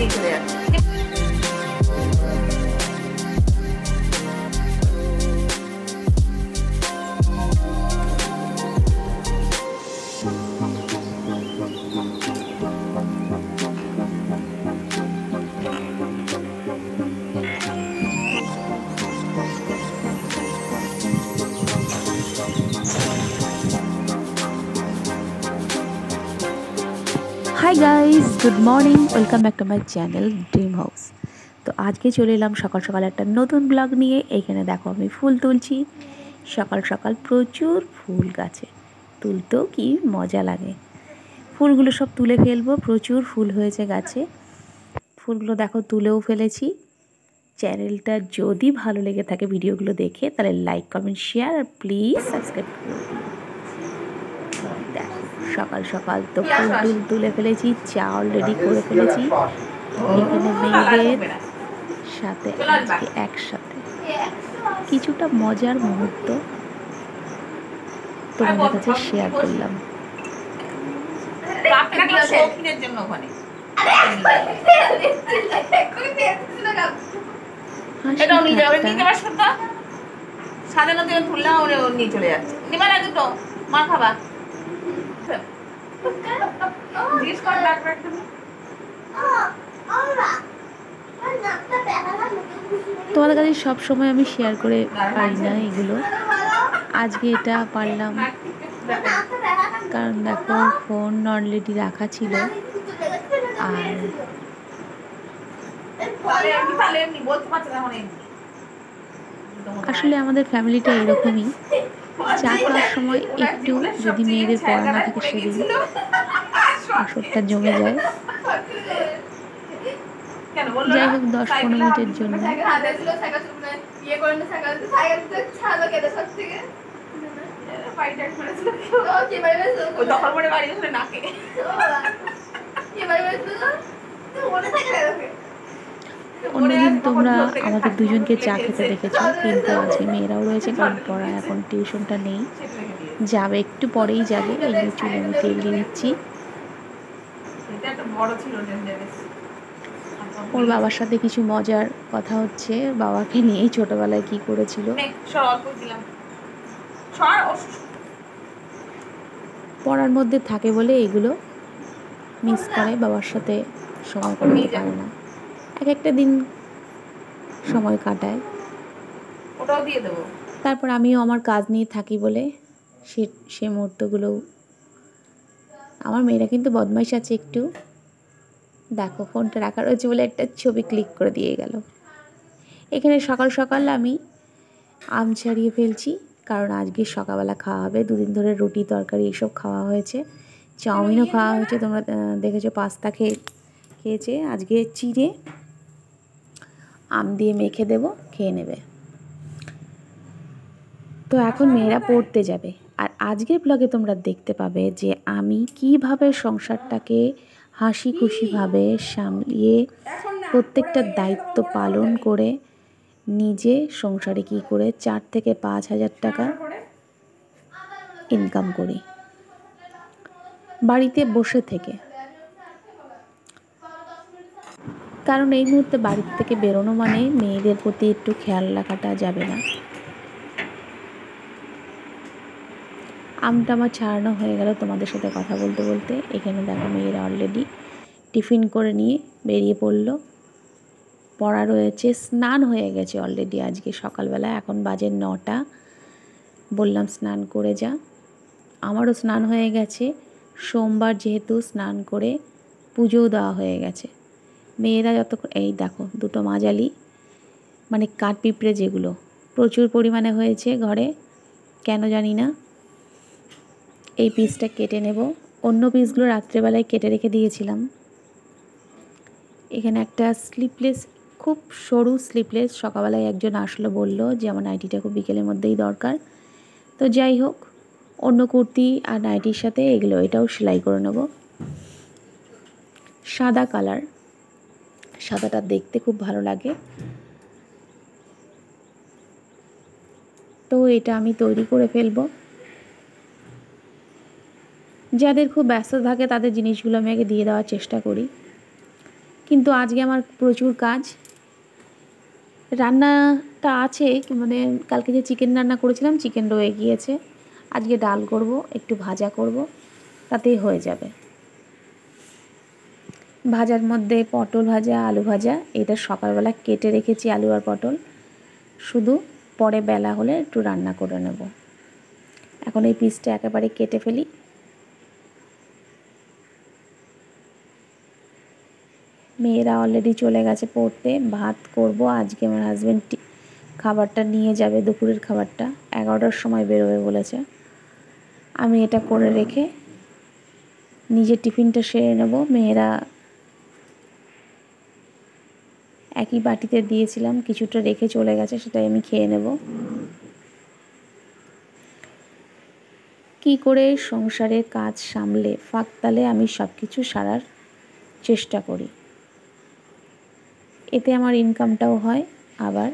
নিয়ে চলে যাচ্ছে। Hi guys, good morning, welcome back to my channel dream house. তো আজকে চলে এলাম সকাল সকাল একটা নতুন ব্লগ নিয়ে। এইখানে দেখো আমি ফুল তুলছি। সকাল সকাল প্রচুর ফুল গাছে, তুলতেও কি মজা লাগে। ফুলগুলো সব তুলে ফেলবো, প্রচুর ফুল হয়েছে গাছে। ফুলগুলো দেখো তুলেও ফেলেছি। চ্যানেলটা যদি ভালো লেগে থাকে ভিডিওগুলো দেখে, তাহলে লাইক কমেন্ট শেয়ার আর প্লিজ সাবস্ক্রাইব করে দিও। দেখো সকাল সকাল তো ফুল টুল তুলে ফেলেছি, চা অলরেডি করে ফেলেছি। এখানে মেয়েদের সাথে আজকে একসাথে কিছুটা মজার মুহূর্ত তোমাদের কাছে শেয়ার করলাম। তোমাদের কাছে সব সময় আমি শেয়ার করে পারি না এগুলো, আজকে এটা পারলাম। কারণ দেখো ফোন অলরেডি রাখা ছিল। আর আসলে আমাদের ফ্যামিলিটা এরকমই, চা খাওয়ার সময় একটু যদি মেয়েদের পড়া না থাকে সেদিন আসরটা জমে যায়। যাই হোক 10-15 মিনিটের জন্য। অন্যদিন তোমরা আমাদের দুজনকে চা খেতে দেখেছো, কিন্তু আজকে মেয়েরাও রয়েছে, কারণ পড়া এখন টিউশনটা নেই, যাবে একটু পরেই যাবে। এই যে চুলে আমি তেল দিয়ে দিচ্ছি। ওর বাবার সাথে কিছু মজার কথা হচ্ছে, বাবাকে নিয়েই ছোটবেলায় কি করেছিল। পড়ার মধ্যে থাকে বলে এগুলো মিস করে, বাবার সাথে সময় কাটাতে পারে না, এক একটা দিন সময় কাটায়। তারপর আমিও আমার কাজ নিয়ে থাকি বলে সে মুহূর্তগুলো। আমার মেয়েরা কিন্তু বদমাইশ আছে একটু। দেখো ফোনটা রাখা রয়েছে বলে একটা ছবি ক্লিক করে দিয়ে গেল। এখানে সকাল সকাল আমি আম ছাড়িয়ে ফেলছি, কারণ আজকে সকালবেলা খাওয়া হবে। দুদিন ধরে রুটি তরকারি এসব খাওয়া হয়েছে, চাউমিনও খাওয়া হয়েছে, তোমরা দেখেছো পাস্তা খেয়েছে। আজকে চিড়ে আম দিয়ে মেখে দেবো, খেয়ে নেবে। তো এখন মেয়েরা পড়তে যাবে, আর আজকের ব্লগে তোমরা দেখতে পাবে যে আমি কিভাবে সংসারটাকে হাসি খুশিভাবে সামলিয়ে প্রত্যেকটা দায়িত্ব পালন করে নিজে সংসারে কি করে 4 থেকে 5 হাজার টাকা ইনকাম করি বাড়িতে বসে থেকে। কারণ এই মুহূর্তে বাড়ি থেকে বেরোনো মানে মেয়েদের প্রতি একটু খেয়াল রাখাটা যাবে না। আমটা আমার ছাড়ানো হয়ে গেল তোমাদের সাথে কথা বলতে বলতে। এখানে দেখো মেয়েরা অলরেডি টিফিন করে নিয়ে বেরিয়ে পড়লো। পড়া রয়েছে, স্নান হয়ে গেছে অলরেডি আজকে সকালবেলা, এখন বাজে 9টা। বললাম স্নান করে যা, আমারও স্নান হয়ে গেছে। সোমবার যেহেতু স্নান করে পুজোও দেওয়া হয়ে গেছে। মেয়েরা যতক্ষণ, এই দেখো দুটো মাজালি মানে কাঠ পিঁপড়ে, যেগুলো প্রচুর পরিমাণে হয়েছে ঘরে, কেন জানি না। এই পিসটা কেটে নেব, অন্য পিসগুলো রাত্রেবেলায় কেটে রেখে দিয়েছিলাম। এখানে একটা স্লিপলেস, খুব সরু স্লিপলেস, সকালবেলায় একজন আসলো, বলল যে আমার নাইটিটা খুব বিকেলের মধ্যেই দরকার। তো যাই হোক, অন্য কুর্তি আর নাইটির সাথে এটাও সেলাই করে নেব। সাদা কালার, সাদাটা দেখতে খুব ভালো লাগে। তো এটা আমি তৈরি করে ফেলবো। যাদের খুব ব্যস্ত থাকে তাদের জিনিসগুলো আমি আগে দিয়ে দেওয়ার চেষ্টা করি। কিন্তু আজকে আমার প্রচুর কাজ। রান্নাটা আছে, মানে কালকে যে চিকেন রান্না করেছিলাম চিকেন রয়ে গিয়েছে। আজকে ডাল করব, একটু ভাজা করব, তাতেই হয়ে যাবে। ভাজার মধ্যে পটল ভাজা, আলু ভাজা, এটা সকালবেলা কেটে রেখেছি আলু আর পটল, শুধু পরে বেলা হলে একটু রান্না করে নেব। এখন এই পিসটা একেবারে কেটে ফেলি। মেয়েরা অলরেডি চলে গেছে পড়তে। ভাত করব। আজকে আমার হাজব্যান্ড খাবারটা নিয়ে যাবে, দুপুরের খাবারটা 11টার সময় বেরোবে বলেছে। আমি এটা করে রেখে নিজের টিফিনটা সেরে নেব। মেয়েরা একই বাটিতে দিয়েছিলাম, কিছুটা রেখে চলে গেছে, সেটাই আমি খেয়ে নেব। কি করে সংসারের কাজ সামলে ফাঁকতালে আমি সব কিছু সারার চেষ্টা করি। এতে আমার ইনকামটাও হয়, আবার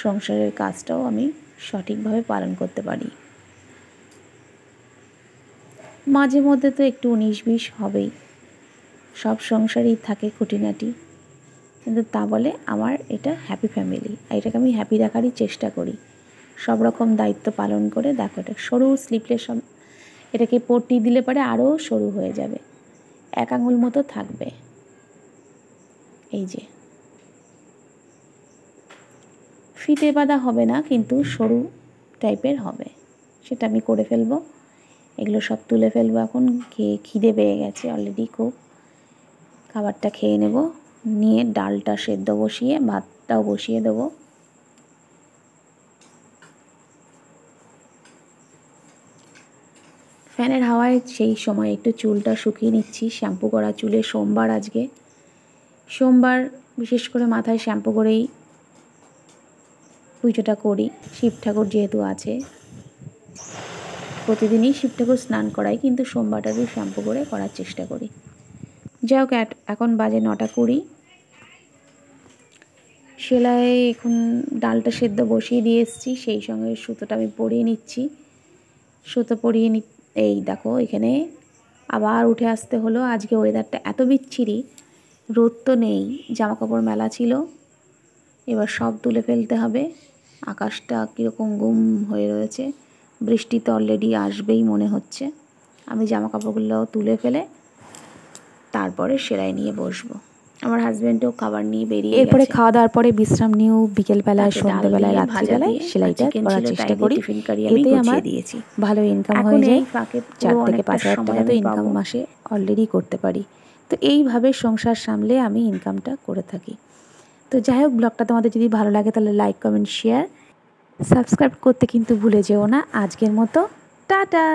সংসারের কাজটাও আমি সঠিকভাবে পালন করতে পারি। মাঝে মধ্যে তো একটু 19-20 হবেই, সব সংসারেই থাকে খুঁটিনাটি, কিন্তু তা বলে আমার এটা হ্যাপি ফ্যামিলি, এটাকে আমি হ্যাপি রাখারই চেষ্টা করি। সব রকম দায়িত্ব পালন করে। দেখো, এটা সরু স্লিপলেস, এটাকে পট্টি দিলে পরে আরও সরু হয়ে যাবে, 1 আঙুল মতো থাকবে। এই যে ফিতে বাঁধা হবে না, কিন্তু সরু টাইপের হবে, সেটা আমি করে ফেলবো। এগুলো সব তুলে ফেলবো এখন। খিদে পেয়ে গেছে অলরেডি খুব। খাবারটা খেয়ে নেব, নিয়ে ডালটা সেদ্ধ বসিয়ে ভাতটাও বসিয়ে দেবো। ফ্যানের হাওয়ায় সেই সময় একটু চুলটা শুকিয়ে নিচ্ছি। শ্যাম্পু করা চুলে, সোমবার আজকে, সোমবার বিশেষ করে মাথায় শ্যাম্পু করেই পুজোটা করি। শিব ঠাকুর যেহেতু আছে, প্রতিদিনই শিব ঠাকুর স্নান করাই, কিন্তু সোমবারটাকে শ্যাম্পু করে করার চেষ্টা করি। যাই হোক, এখন বাজে 9:20। সেলাই এখন ডালটা সেদ্ধ বসিয়ে দিয়ে এসেছি, সেই সঙ্গে সুতোটা আমি পরিয়ে নিচ্ছি। সুতো পরিয়ে এই দেখো, এখানে আবার উঠে আসতে হলো। আজকে ওয়েদারটা এত বিচ্ছিরি, রোদ তো নেই, জামা কাপড় মেলা ছিল, এবার সব তুলে ফেলতে হবে। আকাশটা কীরকম গুম হয়ে রয়েছে, বৃষ্টি তো অলরেডি আসবেই মনে হচ্ছে। আমি জামা কাপড়গুলো তুলে ফেলে তারপরে সেলাই নিয়ে বসবো। আমার হাজব্যান্ডও খাবার নিয়ে বেরিয়ে গেছে। এরপরে খাওয়া দাওয়ার পরে বিশ্রাম নিয়েও বিকেলবেলায়, সন্ধ্যেবেলায়, রাত্রিবেলায় সেলাইটা করার চেষ্টা করি। এতে আমার ভালো ইনকাম হয়ে যায়। 4 থেকে 5 হাজার টাকা তো ইনকাম মাসে অলরেডি করতে পারি। তো এইভাবে সংসার সামলে আমি ইনকামটা করে থাকি। তো যাই হোক, ব্লগটা তোমাদের যদি ভালো লাগে তাহলে লাইক, কমেন্ট, শেয়ার, সাবস্ক্রাইব করতে কিন্তু ভুলে যেও না। আজকের মতো টাটা।